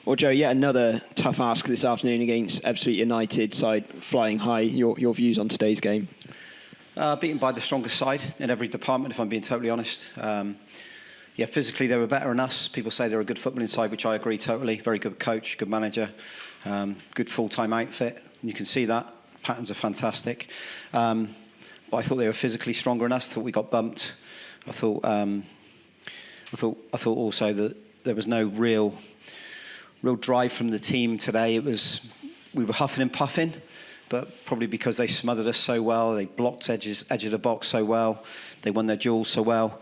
Well, Joe, yet another tough ask this afternoon against Ebbsfleet United, side flying high. Your views on today's game? Beaten by the strongest side in every department, if I'm being totally honest. Physically they were better than us. People say they're a good footballing side, which I agree totally. Very good coach, good manager, good full-time outfit. And you can see that. Patterns are fantastic. But I thought they were physically stronger than us. I thought we got bumped. I thought also that there was no real drive from the team today. We were huffing and puffing, but probably because they smothered us so well, they blocked edge of the box so well, they won their duels so well.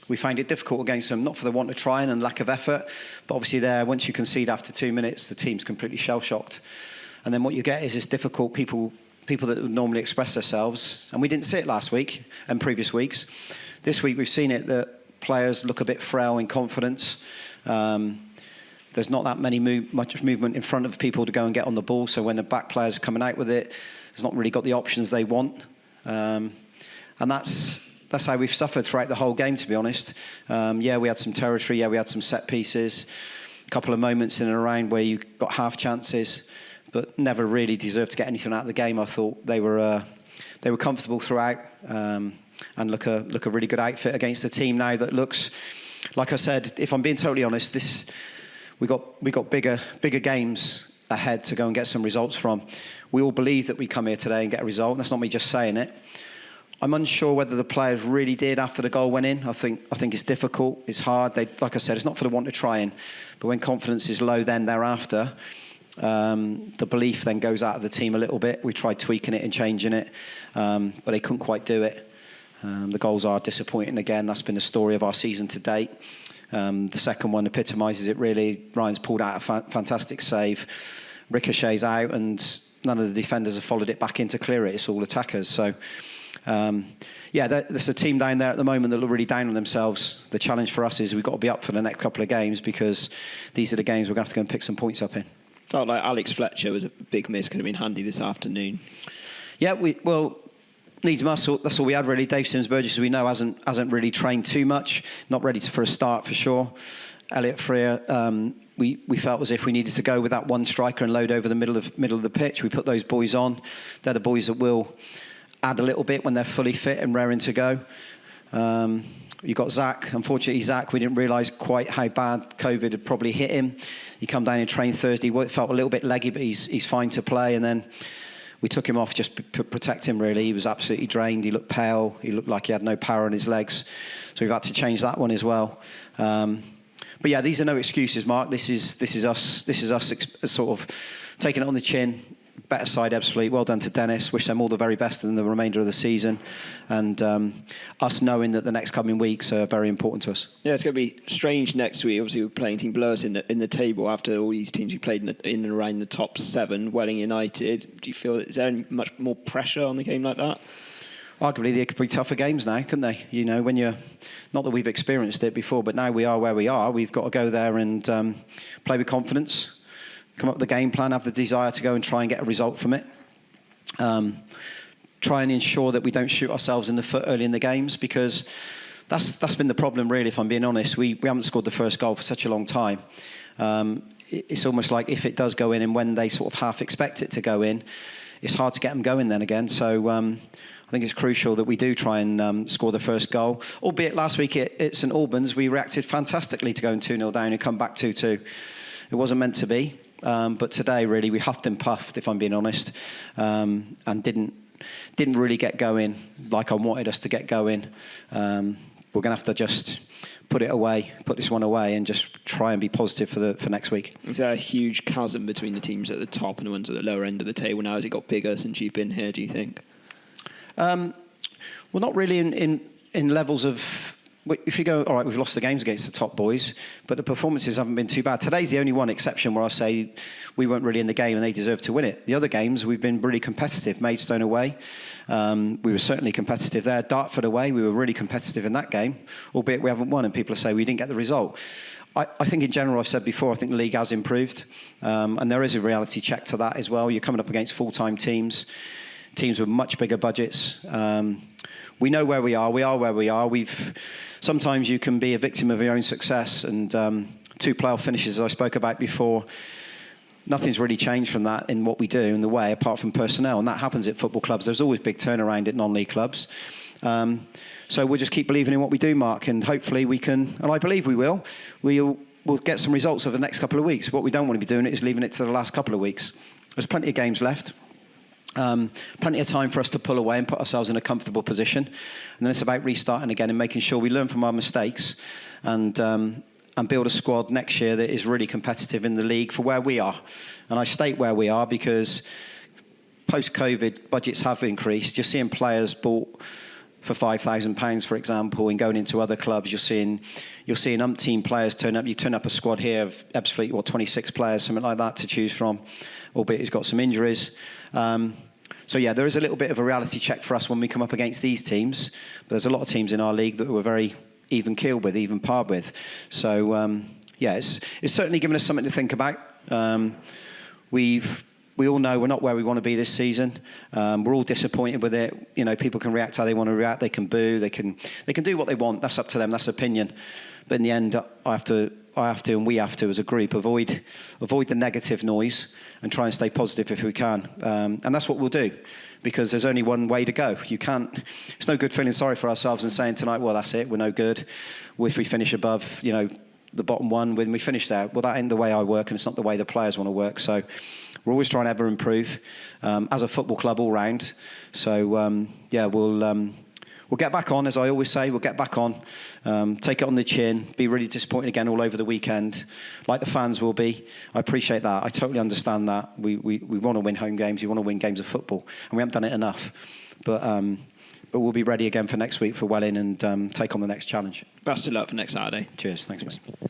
We find it difficult against them, not for the want of trying and lack of effort, but obviously there, once you concede after 2 minutes, the team's completely shell-shocked. And then what you get is this difficult people that would normally express themselves, and we didn't see it last week and previous weeks. This week we've seen it that players look a bit frail in confidence. There's not that much movement in front of people to go and get on the ball, so when the back players are coming out with it, it's not really got the options they want. And that's how we've suffered throughout the whole game, to be honest. We had some territory, we had some set pieces, a couple of moments in and around where you got half chances, but never really deserved to get anything out of the game. I thought they were comfortable throughout, and look a really good outfit against a team now that looks, like I said, if I'm being totally honest, we got bigger games ahead to go and get some results from. We all believe that we come here today and get a result, and that's not me just saying it. I'm unsure whether the players really did after the goal went in. I think it's difficult, it's hard. Like I said, it's not for the want of trying, but when confidence is low then thereafter, the belief then goes out of the team a little bit. We tried tweaking it and changing it, but they couldn't quite do it. The goals are disappointing again. That's been the story of our season to date. The second one epitomises it really. Ryan's pulled out a fantastic save. Ricochet's out and none of the defenders have followed it back in to clear it. It's all attackers. So, there's a team down there at the moment that look really down on themselves. The challenge for us is we've got to be up for the next couple of games because these are the games we're going to have to go and pick some points up in. Felt like Alex Fletcher was a big miss, could have been handy this afternoon. Yeah, needs muscle. That's all we had really. Dave Sims-Burgess, as we know, hasn't really trained too much. Not ready for a start for sure. Elliot Freer, we felt as if we needed to go with that one striker and load over the middle of the pitch. We put those boys on. They're the boys that will add a little bit when they're fully fit and raring to go. You've got Zach. Unfortunately, Zach, we didn't realise quite how bad COVID had probably hit him. He come down and trained Thursday. Felt a little bit leggy, but he's fine to play. And then we took him off just to protect him, really. He was absolutely drained. He looked pale. He looked like he had no power in his legs. So we've had to change that one as well. But yeah, these are no excuses, Mark. This is us sort of taking it on the chin. Better side, Ebbsfleet. Well done to Dennis. Wish them all the very best in the remainder of the season. And us knowing that the next coming weeks are very important to us. Yeah, it's going to be strange next week. Obviously, we're playing team below us in the table after all these teams we played in and around the top 7. Welling United. Do you feel is there much more pressure on the game like that? Arguably, they could be tougher games now, couldn't they? You know, when you're not that we've experienced it before, but now we are where we are. We've got to go there and play with confidence. Come up with the game plan, have the desire to go and try and get a result from it. Try and ensure that we don't shoot ourselves in the foot early in the games, because that's been the problem, really, if I'm being honest. We haven't scored the first goal for such a long time. It's almost like if it does go in and when they sort of half expect it to go in, it's hard to get them going then again. So I think it's crucial that we do try and score the first goal. Albeit last week at St Albans, we reacted fantastically to going 2-0 down and come back 2-2. It wasn't meant to be. But today, really, we huffed and puffed, if I'm being honest, and didn't really get going like I wanted us to get going. We're going to have to just put this one away, and just try and be positive for next week. Is there a huge chasm between the teams at the top and the ones at the lower end of the table now? Has it got bigger since you've been here, do you think? Well, not really in levels of... If you go, all right, we've lost the games against the top boys, but the performances haven't been too bad. Today's the only one exception where I say we weren't really in the game and they deserve to win it. The other games, we've been really competitive. Maidstone away, we were certainly competitive there. Dartford away, we were really competitive in that game, albeit we haven't won, and people say we didn't get the result. I think in general, I've said before, I think the league has improved, and there is a reality check to that as well. You're coming up against full-time teams with much bigger budgets. We know where we are. We are where we are. Sometimes you can be a victim of your own success and 2 playoff finishes, as I spoke about before. Nothing's really changed from that in what we do in the way, apart from personnel, and that happens at football clubs. There's always big turnaround at non-league clubs. So we'll just keep believing in what we do, Mark, and hopefully we can, and I believe we will, we'll get some results over the next couple of weeks. What we don't want to be doing is leaving it to the last couple of weeks. There's plenty of games left. Plenty of time for us to pull away and put ourselves in a comfortable position. And then it's about restarting again and making sure we learn from our mistakes and build a squad next year that is really competitive in the league for where we are. And I state where we are because post-COVID, budgets have increased. You're seeing players bought for £5,000, for example, and going into other clubs, you're seeing umpteen players turn up. You turn up a squad here of Ebbsfleet, 26 players, something like that to choose from, albeit he's got some injuries. So yeah, there is a little bit of a reality check for us when we come up against these teams. But there's a lot of teams in our league that we're very even keeled with, even parred with. So yeah, it's certainly given us something to think about. We all know we're not where we want to be this season. We're all disappointed with it. You know, people can react how they want to react. They can boo. They can do what they want. That's up to them. That's opinion. But in the end, I have to, and we have to, as a group, avoid the negative noise and try and stay positive if we can. And that's what we'll do, because there's only one way to go. You can't. It's no good feeling sorry for ourselves and saying tonight, well, that's it. We're no good. If we finish above, the bottom one when we finish there, well, that ain't the way I work, and it's not the way the players want to work. So we're always trying to ever improve as a football club all round. So yeah, we'll get back on, as I always say. We'll get back on, take it on the chin, be really disappointed again all over the weekend, like the fans will be. I appreciate that. I totally understand that. We want to win home games. We want to win games of football, and we haven't done it enough. But we'll be ready again for next week for Welling and take on the next challenge. Best of luck for next Saturday. Cheers. Thanks, mate.